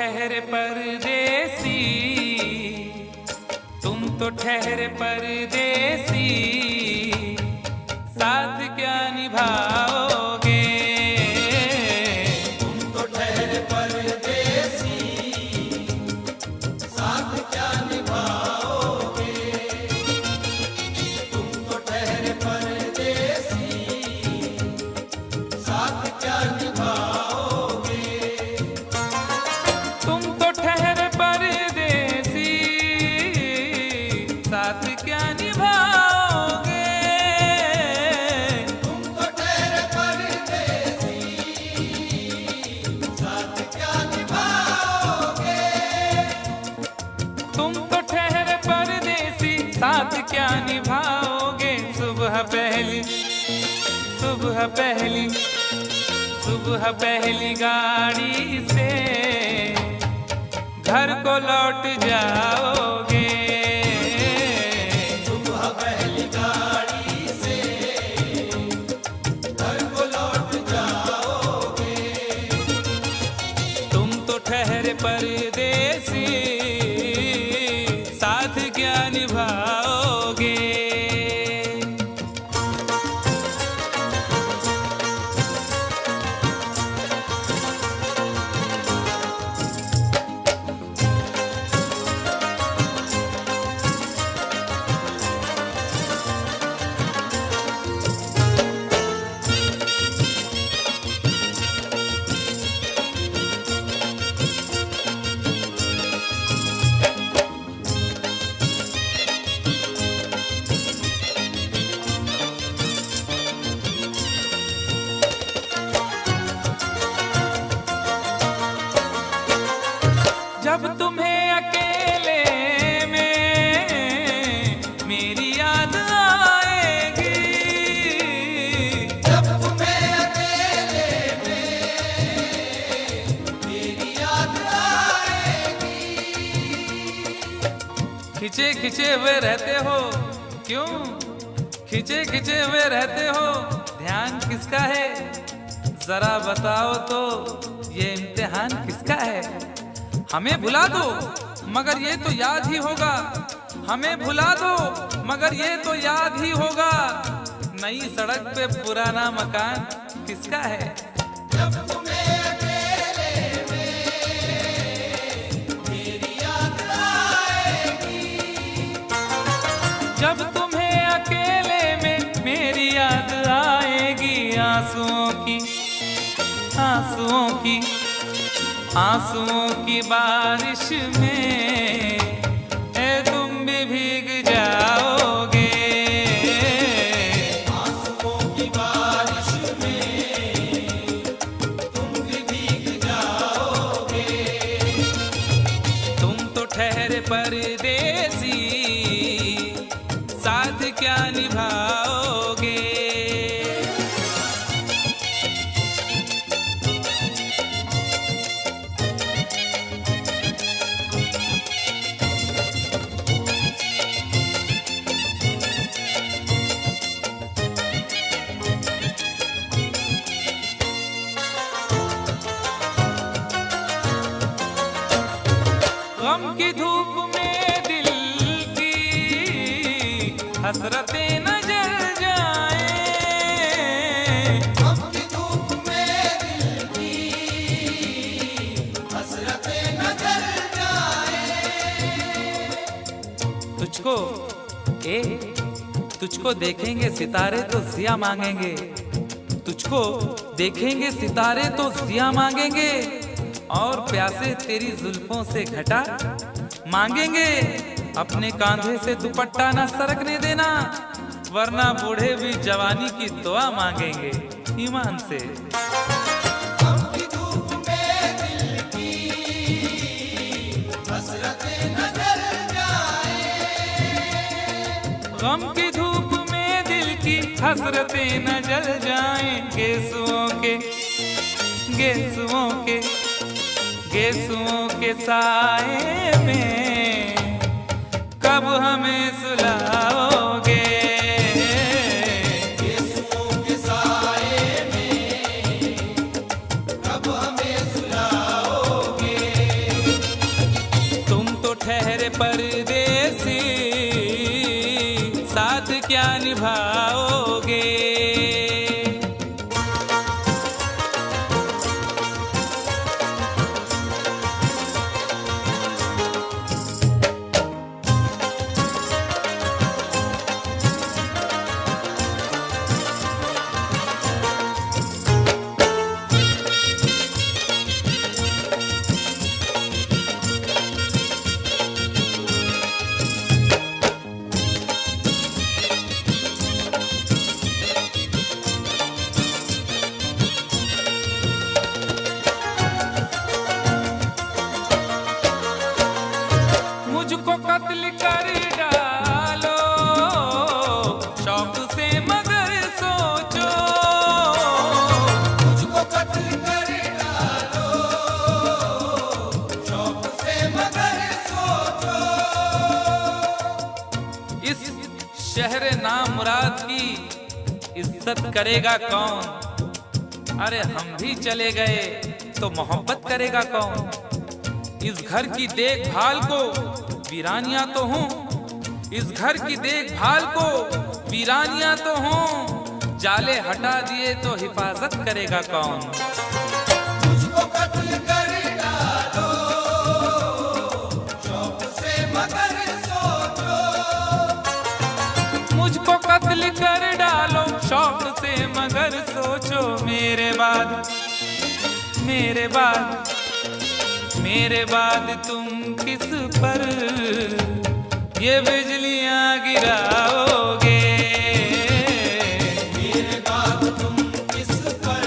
ठहरे परदेसी, तुम तो ठहरे परदेसी, साथ क्या निभाओगे? तुम तो ठहरे परदेसी, साथ क्या निभाओगे? तुम तो ठहरे परदेसी, साथ क्या निभाओगे? तुम तो ठहरे परदेसी, साथ क्या निभाओगे? तुम तो ठहरे परदेसी, साथ क्या निभाओगे? तुम तो ठहरे परदेसी, साथ क्या निभाओगे? सुबह पहली, सुबह पहली, सुबह पहली गाड़ी से घर को लौट जाओगे। सुबह पहली गाड़ी से घर को लौट जाओगे। तुम तो ठहरे परदेसी, साथ क्या निभाओगे? जब तुम्हें अकेले में मेरी याद आएगी, जब तुम्हें अकेले में मेरी याद आएगी। खिंचे खिंचे हुए रहते हो क्यों? खिंचे खिंचे हुए रहते हो, ध्यान किसका है? जरा बताओ तो, ये इम्तिहान किसका है? हमें भुला दो मगर ये तो याद ही होगा, हमें भुला दो मगर ये तो याद ही होगा। नई सड़क पे पुराना मकान किसका है? जब तुम्हें अकेले में मेरी याद आएगी। जब तुम्हें अकेले में मेरी याद आएगी, आंसुओं की, आंसुओं की, आंसुओं की बारिश में तुम भी भीग जाओगे। आंसुओं की बारिश में तुम भी भीग जाओगे। तुम तो ठहरे परदेसी, साथ क्या निभाओगे? गम की धूप में दिल की हसरतें न जल जाएं। गम की धूप में दिल की हसरतें न जल जाएं। तुझको तुझको देखेंगे सितारे तो जिया मांगेंगे, तुझको देखेंगे सितारे तो जिया मांगेंगे, और प्यासे तेरी जुल्फों से घटा मांगेंगे। अपने कांधे से दुपट्टा ना सरकने देना, वरना बूढ़े भी जवानी की दुआ मांगेंगे ईमान से। गम की धूप में दिल की हसरतें न जल जाएं। गम की धूप में दिल की हसरतें न जल जाएं। गेसुओं के, गेसुओं के, गेसुओं के साए में कब हमें सुलाओगे? गेसुओं के साए में कब हमें सुलाओगे? ठहरे परदेसी, साथ क्या निभाओगे। मुझको कत्ल कर डालो शौक से मगर सोचो, मुझको कत्ल कर डालो शौक से मगर सोचो। इस शहर नामुराद की इज्जत करेगा कौन। अरे हम भी चले गए तो मोहब्बत करेगा कौन। इस घर की देखभाल को वीरानियां तो हूँ, इस घर की देखभाल को वीरानियां तो हूँ, जाले हटा दिए तो हिफाजत करेगा कौन। मुझको कत्ल कर डालो शौक से मगर सोचो। मुझको कत्ल कर डालो शौक से मगर सोचो। मेरे बाद मेरे बाद मेरे बाद तुम किस पर ये बिजलियां गिराओगे। मेरे बाद तुम किस पर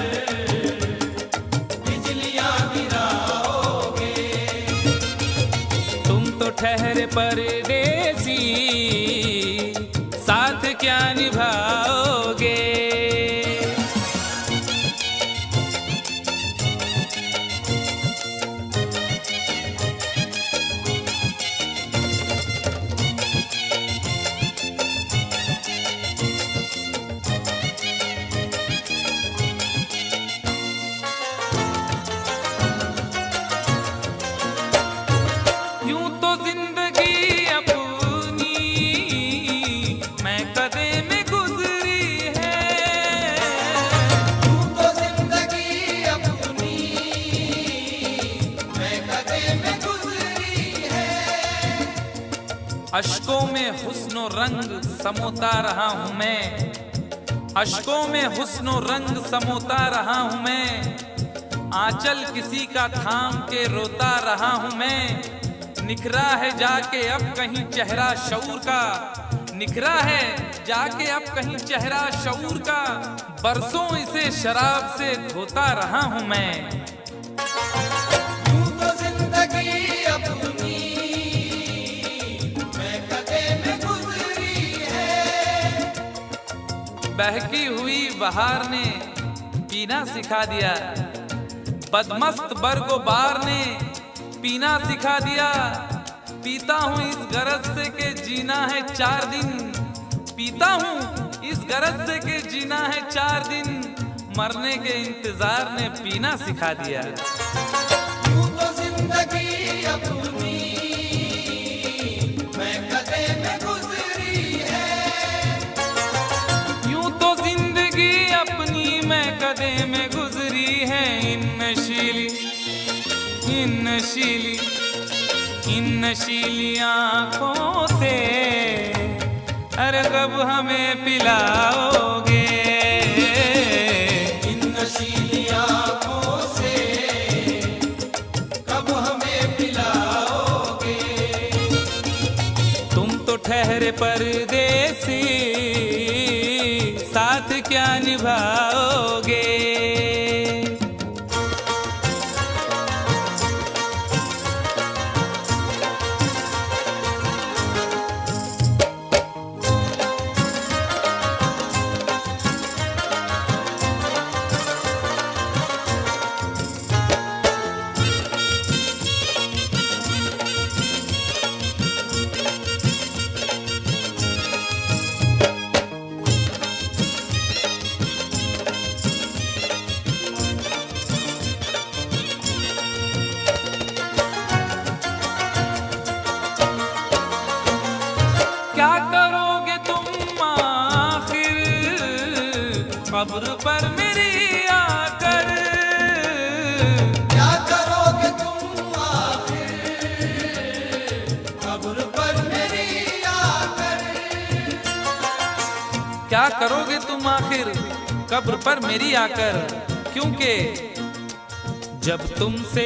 बिजलियां गिराओगे। तुम तो ठहरे परदेसी, साथ क्या निभाओगे। यूं तो जिंदगी अपनी मैं कदे में गुजरी है। यूं तो जिंदगी अपनी मैं कदे में गुजरी है। अश्कों में हुस्नो रंग समोता रहा हूँ मैं, अश्कों में हुस्नो रंग समोता रहा हूँ मैं। आंचल किसी का थाम के रोता रहा हूँ मैं। निखरा है जाके अब कहीं चेहरा शऊर का, निखरा है जाके अब कहीं चेहरा शऊर का। बरसों इसे शराब से धोता रहा हूँ मैं। यूं तो जिंदगी अपनी मैं कदे में गुजरी है। बहकी हुई बहार ने पीना सिखा दिया, बदमस्त बरगो बार ने पीना सिखा दिया। पीता हूँ इस गरज से के जीना है 4 दिन, पीता हूँ इस गरज से के जीना है 4 दिन। मरने के इंतजार ने पीना सिखा दिया। यूं तो जिंदगी अपनी मैं कदे में गुजरी है। यूं तो जिंदगी अपनी मैं कदे में गुजरी है। इन नशीली आँखों से अरे कब हमें पिलाओगे। इन नशीली आँखों से कब हमें पिलाओगे। तुम तो ठहरे परदेसी, साथ क्या निभाओगे। क्या करोगे तुम आखिर कब्र पर मेरी आकर, क्योंकि जब तुमसे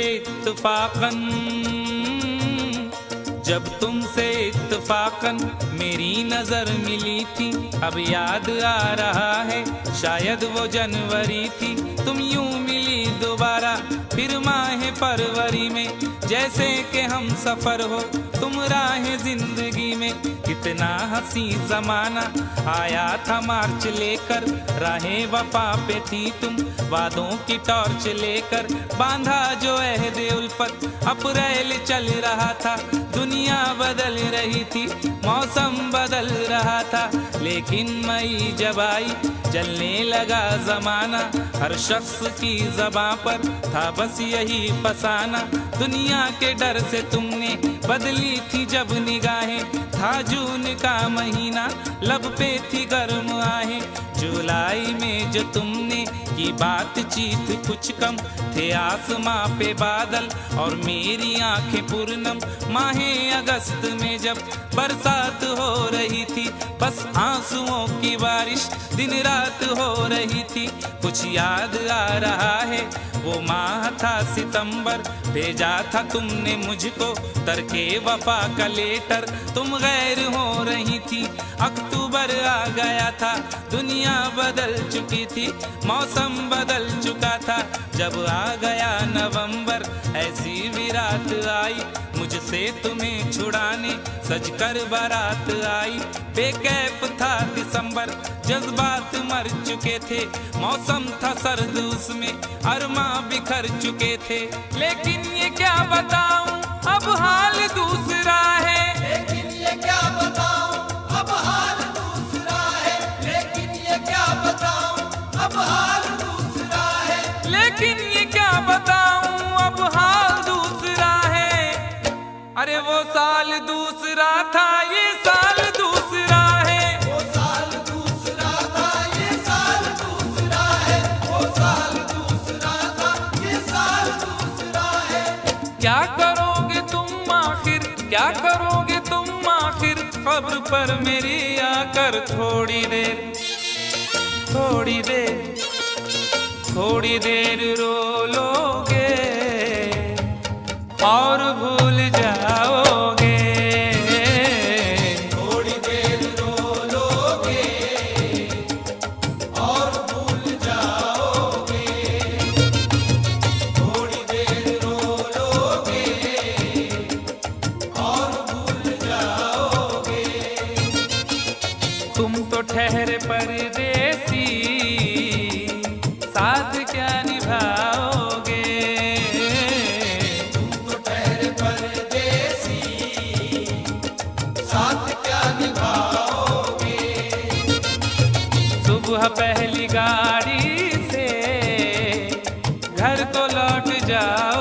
इत्तफाकन मेरी नजर मिली थी, अब याद आ रहा है शायद वो जनवरी थी। तुम यूं मिली दोबारा फिर माह फरवरी में, जैसे कि हम सफर हो तुम राह जिंदगी में। कितना हंसी जमाना आया था मार्च लेकर, राहें वफा पे थी तुम वादों की टॉर्च लेकर। बांधा जो अहदे उल्फत अप्रैल चल रहा था, दुनिया बदल रही थी मौसम बदल रहा था। लेकिन मई जब आई जलने लगा जमाना, हर शख्स की ज़बां पर था बस यही फसाना। दुनिया के डर से तुमने बदली थी जब निगाहें, था जून का महीना लब पे थी गर्म आहें। जुलाई में जो तुमने की बातचीत कुछ कम, थे आसमां पे बादल और मेरी आंखें पूर्णम। माहे अगस्त में जब बरसात हो रही थी, बस आंसुओं की बारिश दिन रात हो रही थी। कुछ याद आ रहा है वो माह था सितंबर, भेजा था तुमने मुझको तरके वफा का लेटर। तुम गैर हो रही थी, अक्टूबर आ गया था, दुनिया बदल चुकी थी, मौसम बदल चुका था। जब आ गया नवंबर ऐसी भी रात आई, मुझसे तुम्हें छुड़ाने सजकर बारात आई। बेकैफ था दिसंबर, जज्बात मर चुके थे, मौसम था सर्द उसमें अरमा बिखर चुके थे। लेकिन ये क्या बताऊं अब हाल दूसरा है, लेकिन ये क्या बताऊं अब हाल दूसरा है, लेकिन ये क्या बताऊं अब हाल दूसरा है, लेकिन ये क्या बताऊं अब हाल दूसरा है। अरे वो साल दूसरा था ये साल दूसरा है, वो साल दूसरा था ये साल दूसरा है, वो साल दूसरा था ये साल दूसरा है। क्या करोगे तुम आखिर, क्या करोगे तुम आखिर कब्र पर मेरी आकर। थोड़ी देर थोड़ी देर थोड़ी देर रो लोगे और भूल जाओगे, थोड़ी देर रो लोगे और भूल जाओगे, थोड़ी देर रो लोगे और भूल जाओगे। तुम तो ठहरे परदेसी साथ क्या निभाओगे। तुम तो ठहरे परदेसी साथ क्या निभाओगे। सुबह पहली गाड़ी से घर को लौट जाओ